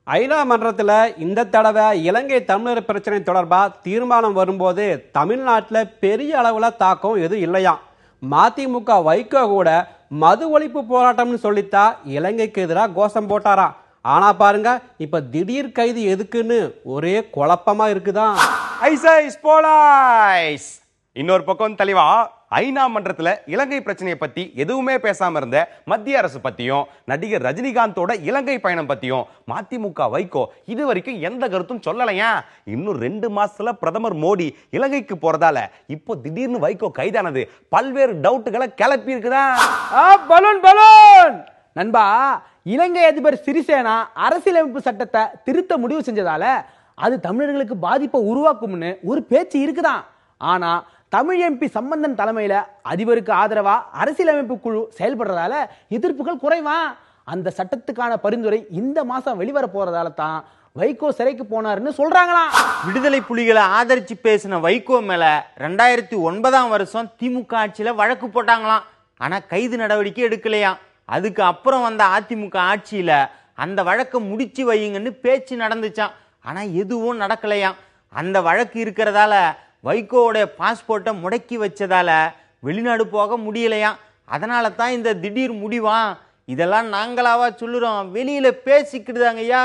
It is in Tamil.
ஐநா மன்றத்தில் இந்த தடவை இலங்கை தமிழர் பிரச்சனை தொடர்பாக தீர்மானம் வரும்போது தமிழ்நாட்டில் பெரிய அளவில் தாக்கம் எதுவும் இல்லையாம். மதிமுக வைகோ கூட மது ஒழிப்பு போராட்டம்னு சொல்லித்தா இலங்கைக்கு எதிராக கோஷம் போட்டாராம். ஆனா பாருங்க, இப்ப திடீர் கைது எதுக்குன்னு ஒரே குழப்பமா இருக்குதான். இன்னொரு பக்கம் தெளிவா ஐநா மன்றத்துல இலங்கை பிரச்சனையை பத்தி எதுவுமே பேசாம இருந்த மத்திய அரசு பத்தியும் நடிகர் ரஜினிகாந்தோட இலங்கை பயணம் பத்தியும் மதிமுக வைகோ இது வரைக்கும் எந்த கருத்தும் சொல்லலையா. இன்னும் 2 மாசத்துல பிரதமர் மோடி இலங்கைக்கு போறதால இப்போ திடீர்னு வைகோ கைதானது பல்வேறு டவுட்டுகளை கிளப்பி இருக்குதா. பலூன் நண்பா, இலங்கை அதிபர் சிறிசேனா அரசியலமைப்பு சட்டத்தை திருத்த முடிவு செஞ்சதால அது தமிழர்களுக்கு பாதிப்பை உருவாக்கும்னு ஒரு பேச்சு இருக்குதான். ஆனா தமிழ் எம்பி சம்பந்தன் தலைமையில அதிபருக்கு ஆதரவா அரசியலமைப்பு குழு செயல்படுறதால எதிர்ப்புகள் குறைவா. அந்த சட்டத்துக்கான பரிந்துரை இந்த மாசம் வெளிவர போறதால தான் வைகோ சிறைக்கு போனாருன்னு சொல்றாங்களாம். விடுதலை புலிகளை ஆதரிச்சு பேசின வைகோ மேல 2009ஆம் வருஷம் திமுக ஆட்சியில வழக்கு போட்டாங்களாம். ஆனா கைது நடவடிக்கை எடுக்கலையாம். அதுக்கு அப்புறம் வந்த அதிமுக ஆட்சியில அந்த வழக்கை முடிச்சு வையுங்கன்னு பேச்சு நடந்துச்சான். ஆனா எதுவும் நடக்கலையாம். அந்த வழக்கு இருக்கிறதால வைகோவோட பாஸ்போர்ட்டை முடக்கி வச்சதால வெளிநாடு போக முடியலையாம். அதனால தான் இந்த திடீர் முடிவா. இதெல்லாம் நாங்களாவா சொல்லுறோம், வெளியில பேசிக்கிட்டுதாங்க ஐயா.